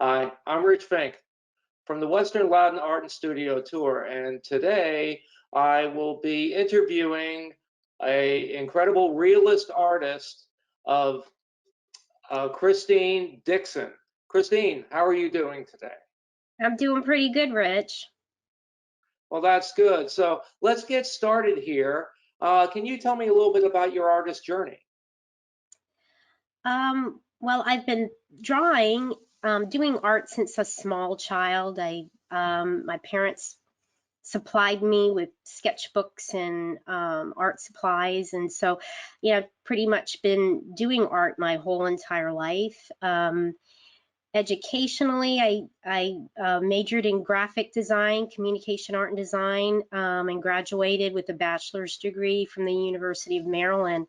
Hi, I'm Rich Fink from the Western Latin Art and Studio Tour, and today I will be interviewing a incredible realist artist of Christine Dixon. Christine, how are you doing today? I'm doing pretty good, Rich. Well, that's good. So let's get started here. Can you tell me a little bit about your artist journey? Well, I've been drawing, doing art since a small child. My parents supplied me with sketchbooks and art supplies, and so, pretty much been doing art my whole entire life. Educationally, I majored in graphic design, communication art and design, and graduated with a bachelor's degree from the University of Maryland.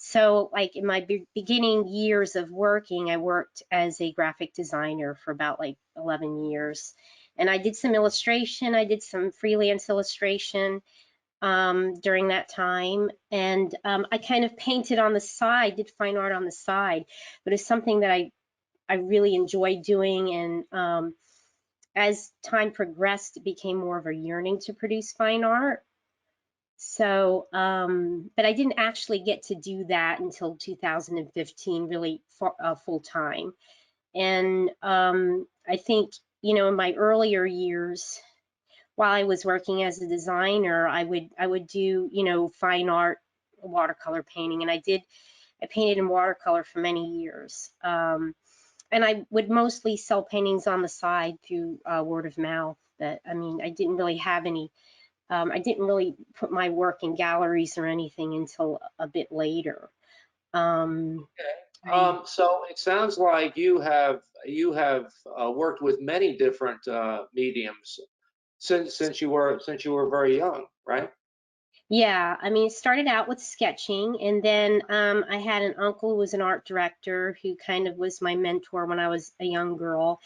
So, like in my beginning years of working, I worked as a graphic designer for about like 11 years. And I did some illustration, I did some freelance illustration during that time. And I kind of painted on the side, did fine art on the side, but it's something that I really enjoyed doing. And as time progressed, it became more of a yearning to produce fine art. So, but I didn't actually get to do that until 2015, really full time. And I think, in my earlier years, while I was working as a designer, I would do, fine art, watercolor painting, and I painted in watercolor for many years. And I would mostly sell paintings on the side through word of mouth. But I mean, I didn't really put my work in galleries or anything until a bit later. Um, I So it sounds like you have worked with many different mediums since you were very young, right? yeah, I mean, it started out with sketching, and then I had an uncle who was an art director who kind of was my mentor when I was a young girl,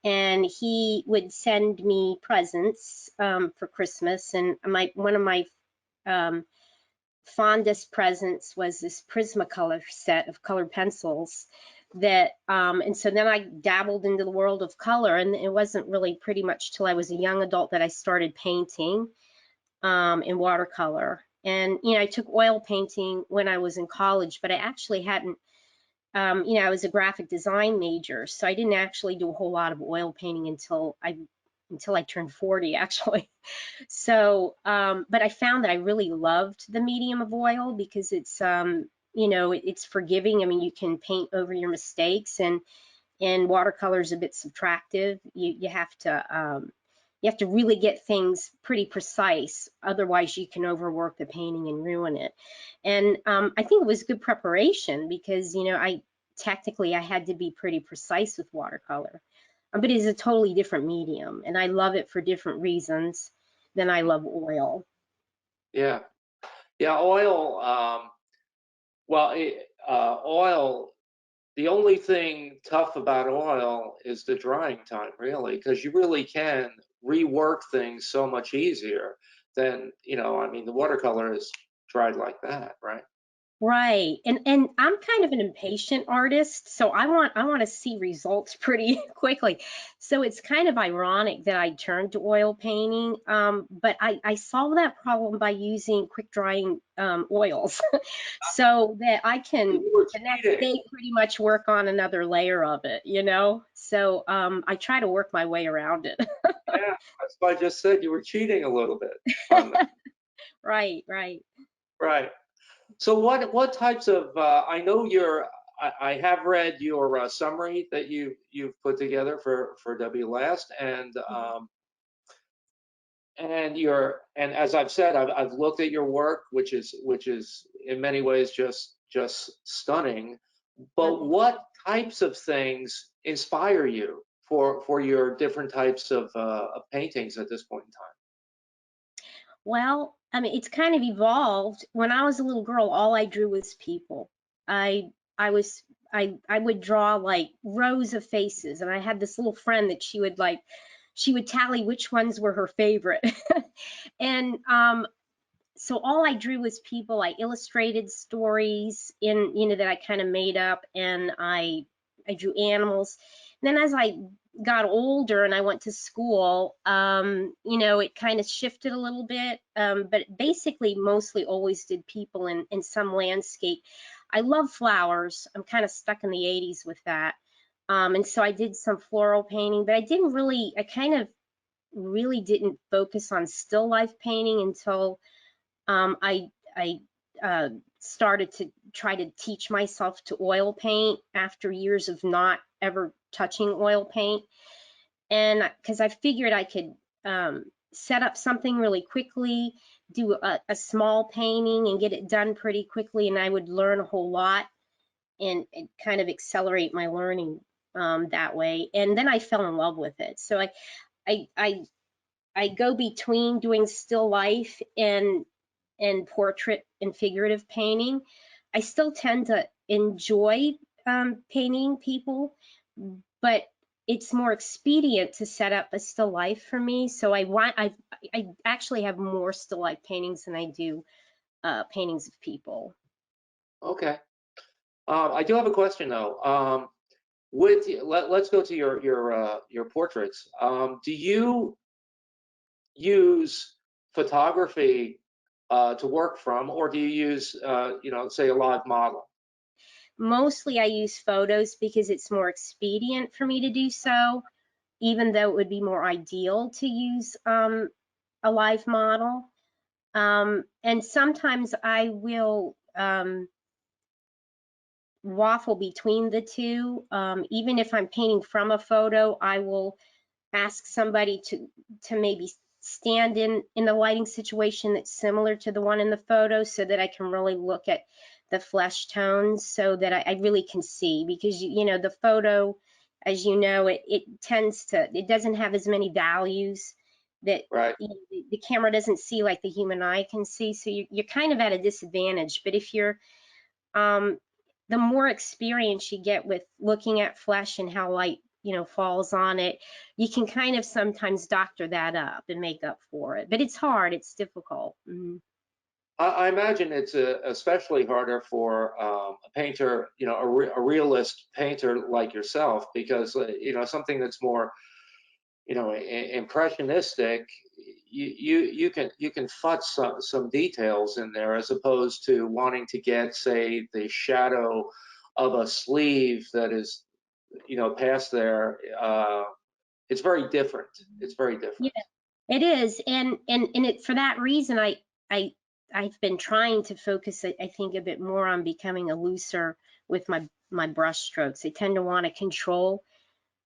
and he would send me presents for Christmas, and my one of my um, fondest presents was this Prismacolor set of colored pencils that and so then I dabbled into the world of color, and it wasn't really pretty much till I was a young adult that I started painting in watercolor. And I took oil painting when I was in college, but I actually hadn't I was a graphic design major, so I didn't actually do a whole lot of oil painting until I turned 40 actually. So, but I found that I really loved the medium of oil because it's forgiving. I mean, you can paint over your mistakes, and watercolor is a bit subtractive. You have to really get things pretty precise, otherwise you can overwork the painting and ruin it. And I think it was good preparation because I had to be pretty precise with watercolor. But it is a totally different medium, and I love it for different reasons than I love oil. Yeah, yeah. Oil. Well, oil. The only thing tough about oil is the drying time, really, because you really can rework things so much easier than, I mean, the watercolor is dried like that, right? Right. And I'm kind of an impatient artist, so I want to see results pretty quickly. So it's kind of ironic that I turned to oil painting. But I solve that problem by using quick drying oils so that I can You were the next cheating. day pretty much work on another layer of it. So I try to work my way around it. Yeah, that's what I just said. You were cheating a little bit on that. Right, right. Right. So what types of I know I have read your summary that you've put together for WLAST, and as I've said, I've looked at your work, which is in many ways just stunning. But Mhm. what types of things inspire you for your different types of paintings at this point in time? Well, I mean, it's kind of evolved. When I was a little girl, all I drew was people. I I was I would draw like rows of faces, and I had this little friend that she would tally which ones were her favorite. And so all I drew was people. I illustrated stories in that I kind of made up, and I drew animals. And then as I got older and I went to school, you know, it kind of shifted a little bit, but basically mostly always did people and some landscape. I love flowers. I'm kind of stuck in the 80s with that. And so I did some floral painting, but I kind of really didn't focus on still life painting until I started to try to teach myself to oil paint after years of not ever touching oil paint. And because I figured I could set up something really quickly, do a small painting and get it done pretty quickly, and I would learn a whole lot and kind of accelerate my learning that way. And then I fell in love with it. So I, I, I go between doing still life and portrait and figurative painting. I still tend to enjoy painting people, but it's more expedient to set up a still life for me. So I actually have more still life paintings than I do paintings of people. Okay. I do have a question though. Let's go to your portraits. Do you use photography to work from, or do you use, say a live model? Mostly I use photos because it's more expedient for me to do so, even though it would be more ideal to use a live model. And sometimes I will waffle between the two. Even if I'm painting from a photo, I will ask somebody to maybe stand in a lighting situation that's similar to the one in the photo so that I can really look at the flesh tones so that I really can see, because you know the photo, as you know, it doesn't have as many values that Right. the camera doesn't see like the human eye can see, so you're kind of at a disadvantage. But if you're um, the more experience you get with looking at flesh and how light, you know, falls on it, you can kind of sometimes doctor that up and make up for it. But it's hard, it's difficult. I imagine it's especially harder for a painter, a realist painter like yourself, because something that's more, impressionistic. You can futz some details in there as opposed to wanting to get, say, the shadow of a sleeve that is, past there. It's very different. It's very Yeah, different. it is, and it for that reason, I I've been trying to focus, I think, a bit more on becoming a looser with my brush strokes. I tend to want to control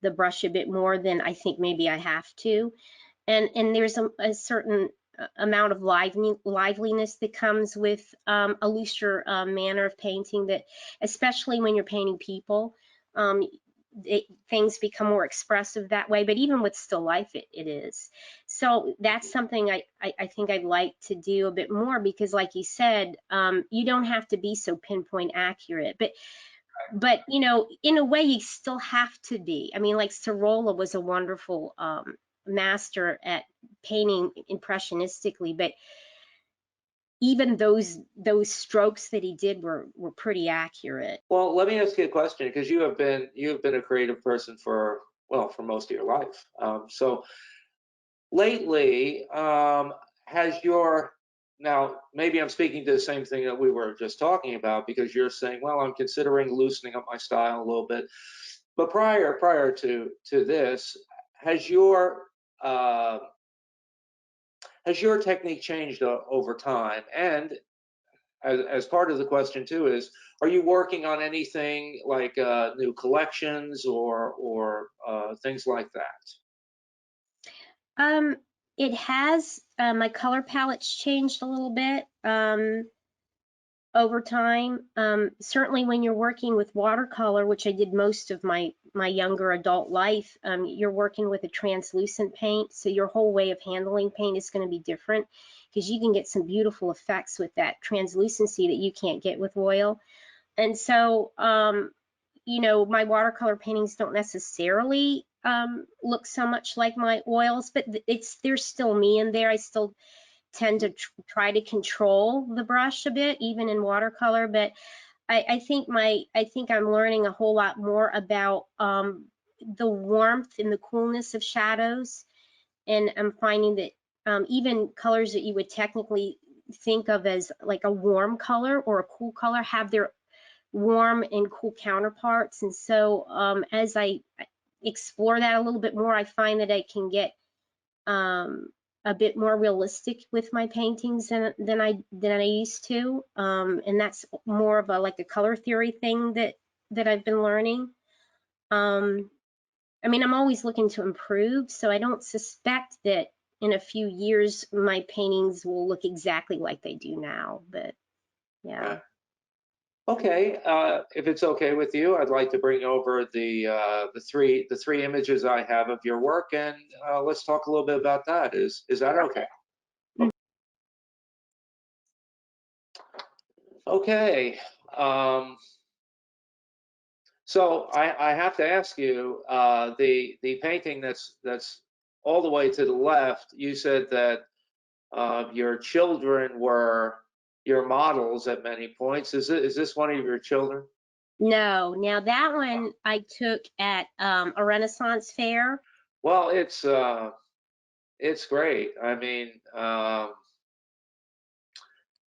the brush a bit more than I think maybe I have to. And there's a certain amount of liveliness that comes with a looser manner of painting, that especially when you're painting people, um, things become more expressive that way. But even with still life, it is. So that's something I think I'd like to do a bit more, because like you said, you don't have to be so pinpoint accurate, but you know, in a way you still have to be. I mean, like Sorolla was a wonderful master at painting impressionistically, but even those strokes that he did were pretty accurate. Well, let me ask you a question, because you have been a creative person for, well, for most of your life. So lately, has your now maybe I'm speaking to the same thing that we were just talking about, because you're saying, well, I'm considering loosening up my style a little bit. But prior to this, has your uh, has your technique changed over time? And as part of the question too is, are you working on anything like new collections or things like that? Um, it has. My color palette's changed a little bit. Over time. Certainly when you're working with watercolor, which I did most of my younger adult life, you're working with a translucent paint, so your whole way of handling paint is going to be different, because you can get some beautiful effects with that translucency that you can't get with oil. And so, you know, my watercolor paintings don't necessarily look so much like my oils, but there's still me in there. I still tend to try to control the brush a bit, even in watercolor. But I think I'm learning a whole lot more about the warmth and the coolness of shadows. And I'm finding that even colors that you would technically think of as like a warm color or a cool color have their warm and cool counterparts. And so as I explore that a little bit more, I find that I can get a bit more realistic with my paintings than I used to. And that's more of a like a color theory thing that I've been learning. I mean, I'm always looking to improve, so I don't suspect that in a few years my paintings will look exactly like they do now, but yeah. Yeah. Okay, if it's okay with you, I'd like to bring over the three images I have of your work, and let's talk a little bit about that. Is that okay? Okay. Um, so I have to ask you, the painting that's all the way to the left, you said that your children were your models at many points. Is this one of your children? No, now that one I took at a Renaissance fair. Well, it's great. I mean,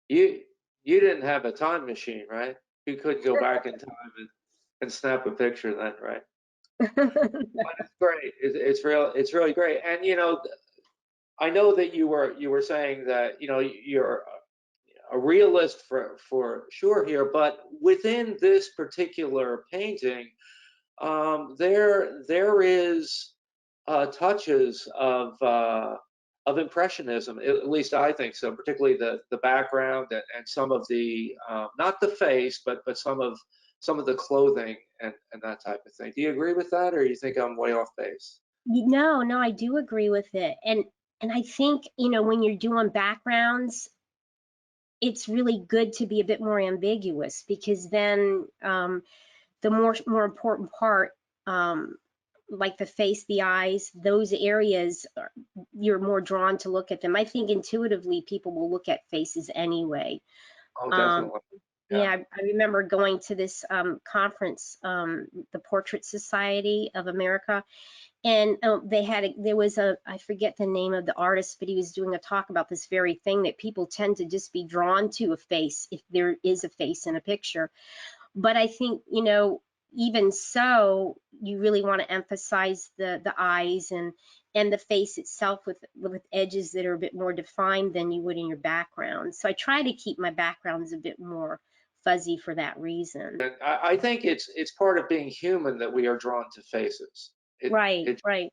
you you didn't have a time machine, right? You couldn't go back in time and snap a picture then, right? But it's great. It's really great. And I know that you were saying that you're a realist for sure here, but within this particular painting, there is touches of impressionism. At least I think so. Particularly the background and some of the not the face, but some of the clothing and that type of thing. Do you agree with that, or you think I'm way off base? No, I do agree with it. And I think, when you're doing backgrounds, it's really good to be a bit more ambiguous, because then the more important part, like the face, the eyes, those areas, you're more drawn to look at them. I think intuitively people will look at faces anyway. Oh, Um, definitely. Yeah. yeah, I remember going to this conference, the Portrait Society of America, and there was I forget the name of the artist, but he was doing a talk about this very thing, that people tend to just be drawn to a face if there is a face in a picture. But I think, even so, you really want to emphasize the eyes and the face itself with edges that are a bit more defined than you would in your background. So I try to keep my backgrounds a bit more fuzzy for that reason. And I think it's part of being human that we are drawn to faces. Right, It right.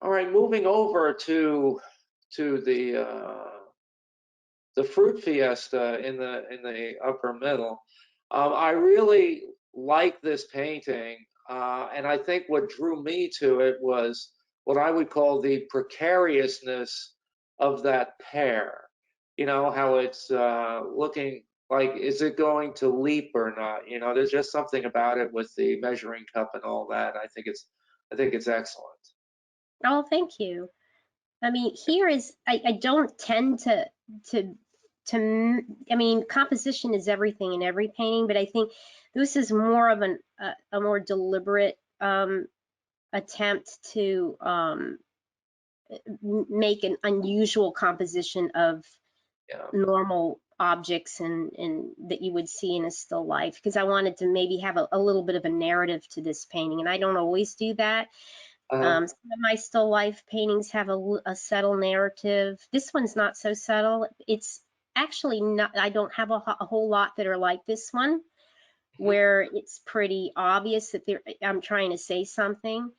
All right, moving over to the fruit fiesta in the upper middle. I really like this painting, and I think what drew me to it was what I would call the precariousness of that pear. You know how it's looking like, is it going to leap or not? There's just something about it with the measuring cup and all that. I think it's excellent. Oh, thank you. I mean, here is I don't tend to I mean, composition is everything in every painting, but I think this is more of a more deliberate attempt to make an unusual composition of Yeah. normal objects and that you would see in a still life, because I wanted to maybe have a little bit of a narrative to this painting, and I don't always do that. Uh-huh. Some of my still life paintings have a subtle narrative. This one's not so subtle. It's actually not, I don't have a whole lot that are like this one, Mhm. where it's pretty obvious that I'm trying to say something.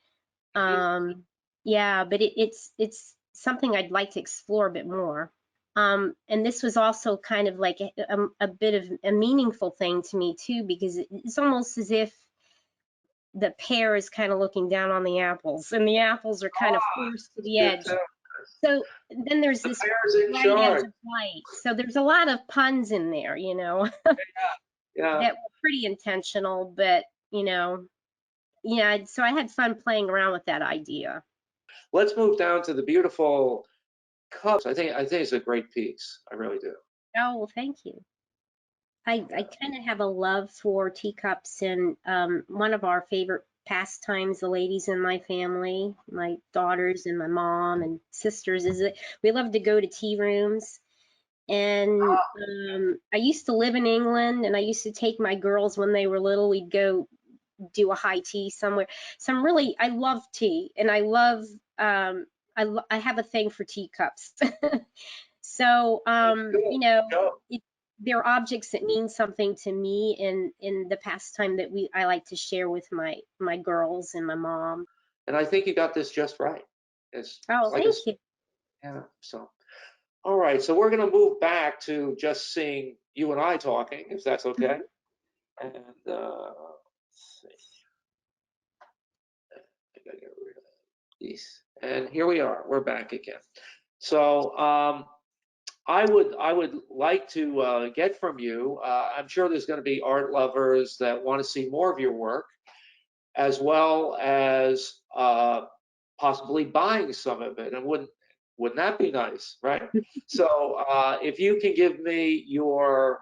Mhm. Yeah, but it's something I'd like to explore a bit more. And this was also kind of like a bit of a meaningful thing to me too, because it's almost as if the pear is kind of looking down on the apples, and the apples are kind of forced to That's the good edge. too. So then there's The this bear's in bright edge charge. of light. So there's a lot of puns in there, Yeah. that were pretty intentional, but yeah. So I had fun playing around with that idea. Let's move down to the beautiful cups. I think it's a great piece. I really do. Oh, well, thank you. I kind of have a love for teacups, and one of our favorite pastimes the ladies in my family, my daughters and my mom and sisters, is that we love to go to tea rooms. And I used to live in England, and I used to take my girls when they were little. We'd go do a high tea somewhere. I love tea, and I love, I have a thing for teacups. So, Good. you know, Go. they're objects that mean something to me in the pastime that I like to share with my girls and my mom. And I think you got this just right. It's Oh, like a, thank you. yeah, so. All right, so we're going to move back to just seeing you and I talking, if that's okay. Mhm. And let's see. I gotta get rid of these. And here we are. We're back again. So I would like to get from you. I'm sure there's going to be art lovers that want to see more of your work, as well as possibly buying some of it. And wouldn't that be nice, right? So if you can give me your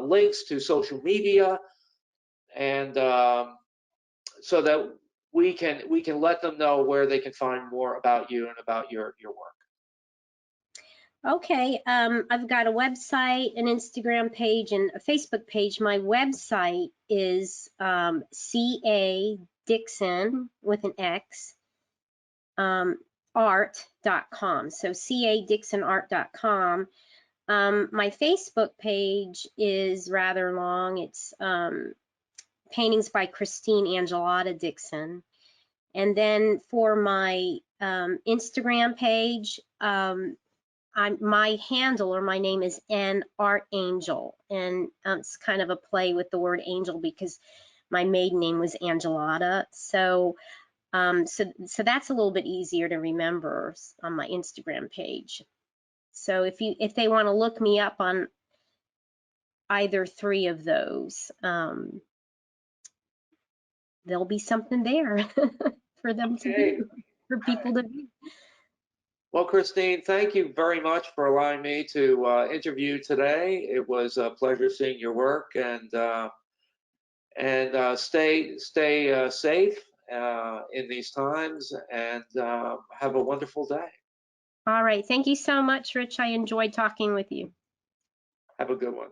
links to social media, and so that we can let them know where they can find more about you and about your work. Okay, I've got a website, an Instagram page, and a Facebook page. My website is CA Dixon with an X, art.com. So cadixonart.com. My Facebook page is rather long. It's paintings by Christine Dixon. And then for my Instagram page, my handle or my name is N Art Angel, and it's kind of a play with the word angel because my maiden name was Angelata. So that's a little bit easier to remember on my Instagram page. So if they want to look me up on either three of those, there'll be something there for them to Okay. view, for people to view. Well, Christine, thank you very much for allowing me to interview today. It was a pleasure seeing your work, and stay safe in these times, and have a wonderful day. All right. Thank you so much, Rich. I enjoyed talking with you. Have a good one.